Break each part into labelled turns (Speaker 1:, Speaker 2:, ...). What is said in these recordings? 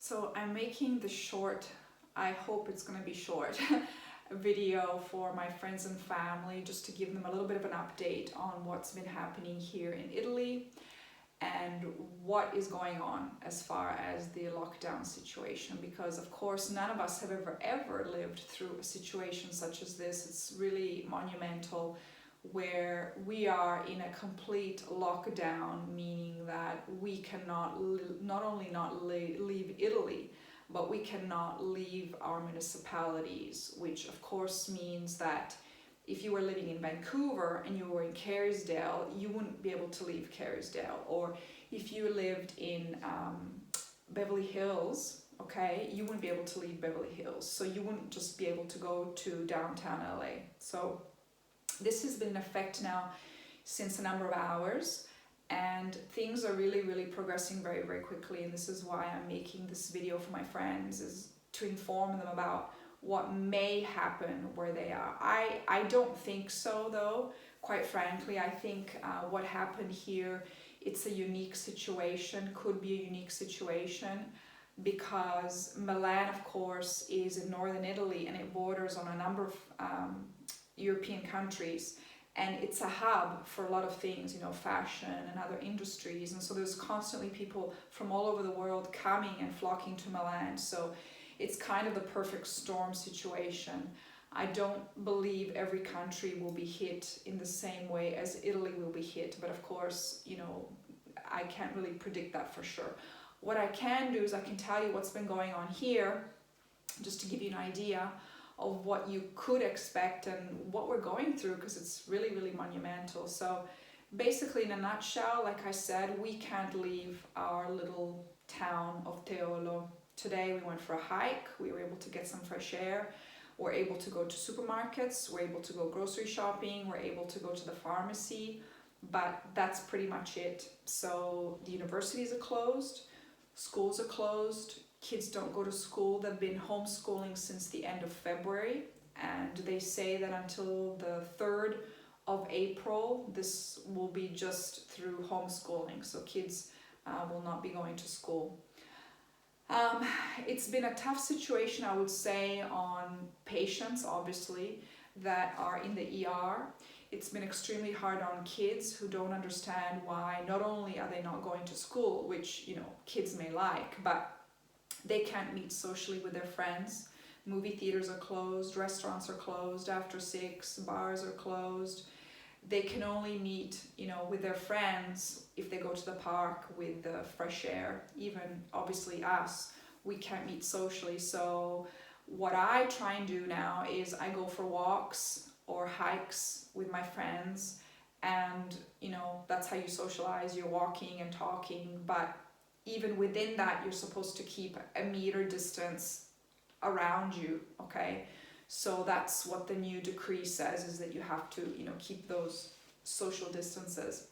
Speaker 1: So I'm making the short, I hope it's going to be short, video for my friends and family, just to give them a little bit of an update on what's been happening here in Italy and what is going on as far as the lockdown situation, because of course none of us have ever lived through a situation such as this. It's really monumental, where we are in a complete lockdown, meaning that we cannot not only not leave Italy, but we cannot leave our municipalities, which of course means that if you were living in Vancouver and you were in Kerrisdale, you wouldn't be able to leave Kerrisdale. Or if you lived in Beverly Hills, okay, you wouldn't be able to leave Beverly Hills. So you wouldn't just be able to go to downtown LA. So this has been in effect now since a number of hours, and things are really progressing very quickly. And this is why I'm making this video for my friends, is to inform them about what may happen where they are. I don't think so, though, quite frankly. I think what happened here, it's a unique situation, could be a unique situation, because Milan, of course, is in northern Italy and it borders on a number of European countries, and it's a hub for a lot of things, you know, fashion and other industries, and so there's constantly people from all over the world coming and flocking to Milan. So it's kind of the perfect storm situation. I don't believe every country will be hit in the same way as Italy will be hit, but of course, you know, I can't really predict that for sure. What I can do is I can tell you what's been going on here, just to give you an idea of what you could expect and what we're going through, because it's really monumental. So basically, in a nutshell, like I said, we can't leave our little town of Teolo. Today we went for a hike, we were able to get some fresh air, we're able to go to supermarkets, we're able to go grocery shopping, we're able to go to the pharmacy, but that's pretty much it. So the universities are closed, schools are closed, kids don't go to school. They've been homeschooling since the end of February, and they say that until the 3rd of April, this will be just through homeschooling, so kids will not be going to school. It's been a tough situation, I would say, on patients, obviously, that are in the ER. It's been extremely hard on kids who don't understand why not only are they not going to school, which, you know, kids may like, but they can't meet socially with their friends. Movie theaters are closed, restaurants are closed after 6, bars are closed. They can only meet, you know, with their friends if they go to the park with the fresh air. Even obviously us, we can't meet socially. So what I try and do now is I go for walks or hikes with my friends, and you know, that's how you socialize. You're walking and talking, but even within that, you're supposed to keep a meter distance around you, okay? So that's what the new decree says, is that you have to, you know, keep those social distances.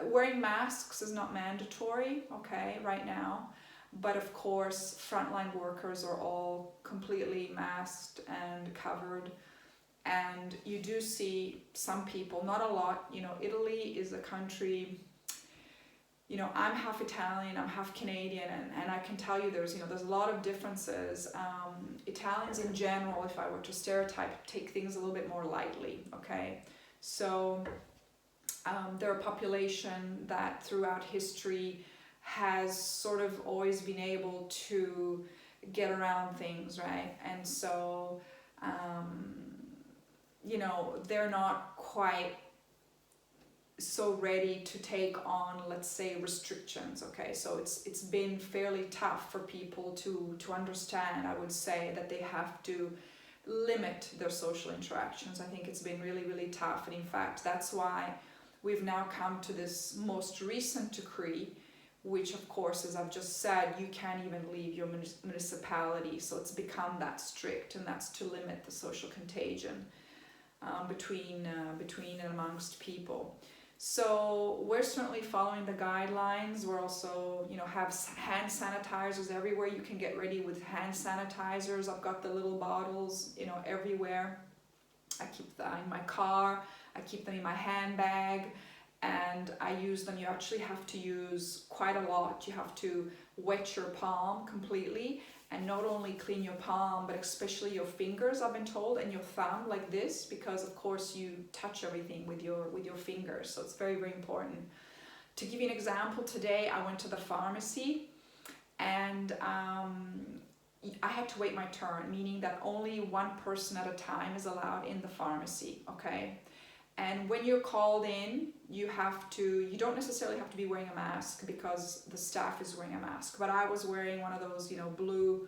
Speaker 1: Wearing masks is not mandatory, okay, right now. But of course, frontline workers are all completely masked and covered. And you do see some people, not a lot, you know, Italy is a country, you know, I'm half Italian, I'm half Canadian, and I can tell you there's a lot of differences. Italians in general, if I were to stereotype, take things a little bit more lightly, okay? So they're a population that throughout history has sort of always been able to get around things, right? And so, you know, they're not quite so ready to take on, let's say, restrictions, okay? So it's been fairly tough for people to understand, I would say, that they have to limit their social interactions. I think it's been really tough, and in fact that's why we've now come to this most recent decree, which of course, as I've just said, you can't even leave your municipality. So it's become that strict, and that's to limit the social contagion between and amongst people. So we're certainly following the guidelines. We're also, you know, have hand sanitizers everywhere. You can get ready with hand sanitizers. I've got the little bottles, you know, everywhere. I keep them in my car. I keep them in my handbag. and I use them. You actually have to use quite a lot. You have to wet your palm completely, and not only clean your palm, but especially your fingers, I've been told, and your thumb like this, because of course you touch everything with your fingers. So it's very, very important. To give you an example, today I went to the pharmacy, and I had to wait my turn, meaning that only one person at a time is allowed in the pharmacy, okay? And when you're called in, you don't necessarily have to be wearing a mask because the staff is wearing a mask. But I was wearing one of those, blue,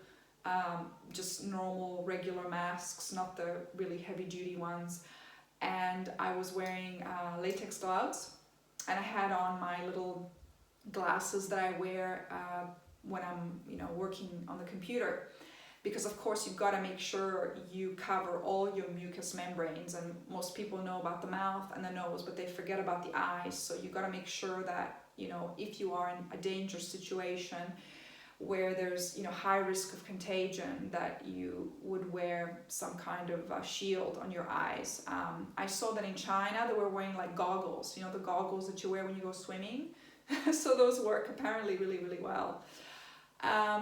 Speaker 1: just normal, regular masks, not the really heavy duty ones. And I was wearing latex gloves, and I had on my little glasses that I wear when I'm, working on the computer. Because of course you've got to make sure you cover all your mucous membranes, and most people know about the mouth and the nose, but they forget about the eyes. So you've got to make sure that, if you are in a dangerous situation where there's, high risk of contagion, that you would wear some kind of shield on your eyes. I saw that in China they were wearing like goggles, the goggles that you wear when you go swimming. So those work apparently really, really well.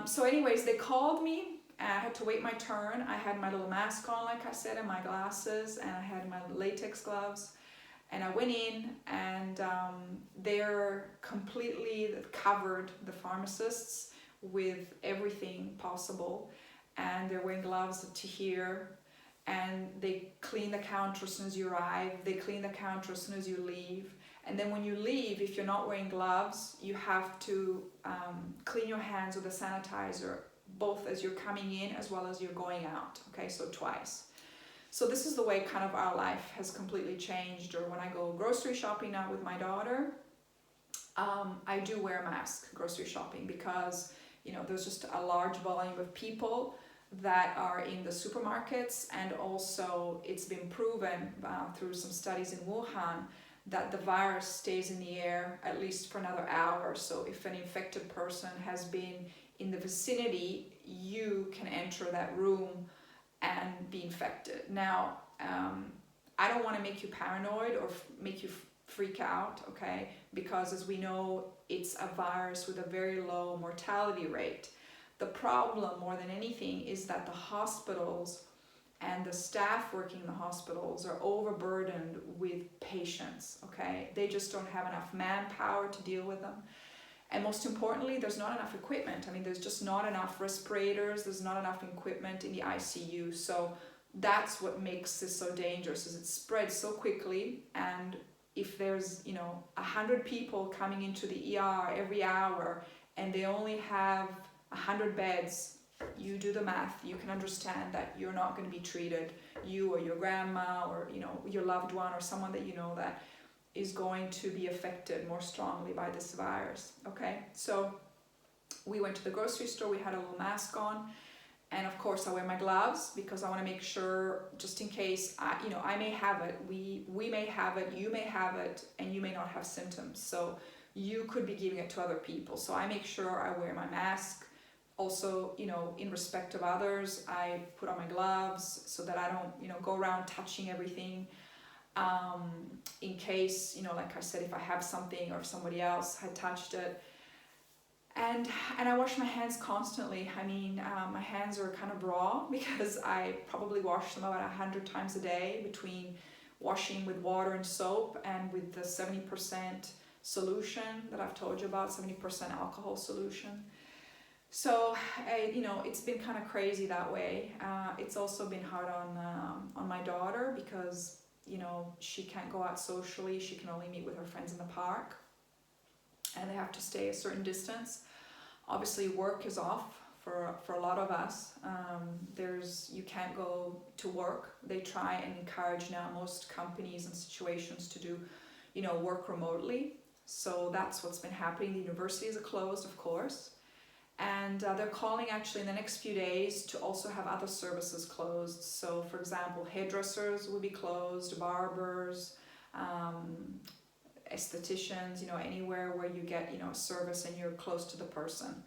Speaker 1: So anyways, they called me. I had to wait my turn. I had my little mask on, like I said, and my glasses, and I had my latex gloves. And I went in, and they're completely covered, the pharmacists, with everything possible. And they're wearing gloves to here. And they clean the counter as soon as you arrive. They clean the counter as soon as you leave. And then when you leave, if you're not wearing gloves, you have to clean your hands with a sanitizer, both as you're coming in as well as you're going out, okay, so twice. So this is the way kind of our life has completely changed. Or when I go grocery shopping now with my daughter, I do wear a mask grocery shopping, because there's just a large volume of people that are in the supermarkets, and also it's been proven through some studies in Wuhan that the virus stays in the air at least for another hour. So if an infected person has been in the vicinity, you can enter that room and be infected. Now, I don't want to make you paranoid or make you freak out, okay? Because as we know, it's a virus with a very low mortality rate. The problem, more than anything, is that the hospitals and the staff working in the hospitals are overburdened with patients, okay? They just don't have enough manpower to deal with them. And most importantly, there's not enough equipment. I mean, there's just not enough respirators, there's not enough equipment in the ICU. So that's what makes this so dangerous, is it spreads so quickly. And if there's, 100 people coming into the ER every hour, and they only have 100 beds, you do the math, you can understand that you're not going to be treated, you or your grandma or, your loved one or someone that that is going to be affected more strongly by this virus, okay? So we went to the grocery store, we had a little mask on, and of course I wear my gloves because I want to make sure, just in case, I may have it, we may have it, you may have it, and you may not have symptoms. So you could be giving it to other people. So I make sure I wear my mask. Also, in respect of others, I put on my gloves so that I don't, go around touching everything. In case, like I said, if I have something or if somebody else had touched it. And I wash my hands constantly. I mean, my hands are kind of raw because I probably wash them about 100 times a day, between washing with water and soap and with the 70% solution that I've told you about, 70% alcohol solution. So, it's been kind of crazy that way. It's also been hard on my daughter because, she can't go out socially. She can only meet with her friends in the park, and they have to stay a certain distance. Obviously, work is off for a lot of us. You can't go to work. They try and encourage now most companies and situations to do, work remotely. So that's what's been happening. The universities are closed, of course. And they're calling actually in the next few days to also have other services closed. So for example, hairdressers will be closed, barbers, estheticians, anywhere where you get, service and you're close to the person.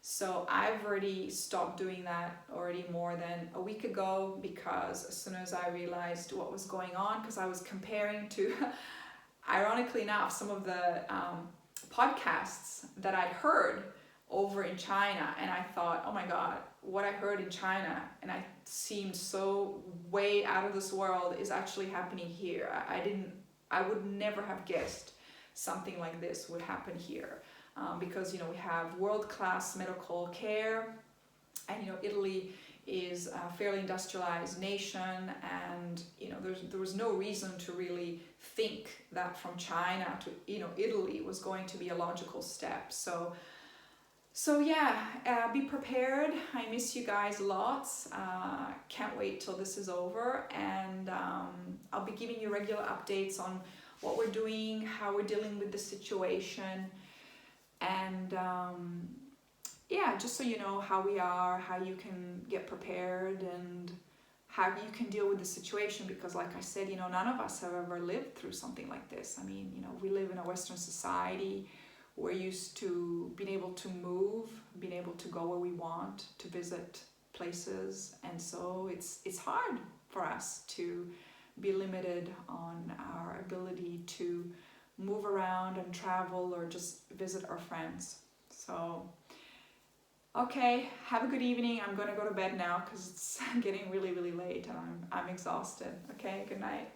Speaker 1: So I've already stopped doing that already more than a week ago, because as soon as I realized what was going on, because I was comparing to ironically enough, some of the podcasts that I'd heard over in China, and I thought, oh my God, what I heard in China, and I seemed so way out of this world, is actually happening here. I would never have guessed something like this would happen here, because we have world-class medical care, and Italy is a fairly industrialized nation, and there was no reason to really think that from China to Italy was going to be a logical step. So yeah, be prepared. I miss you guys lots. Can't wait till this is over, and I'll be giving you regular updates on what we're doing, how we're dealing with the situation, and yeah, just so you know how we are, how you can get prepared, and how you can deal with the situation, because like I said, none of us have ever lived through something like this. I mean, we live in a Western society. We're used to being able to move, being able to go where we want, to visit places, and so it's hard for us to be limited on our ability to move around and travel or just visit our friends. So okay, have a good evening. I'm gonna go to bed now because it's getting really, really late and I'm exhausted. Okay, good night.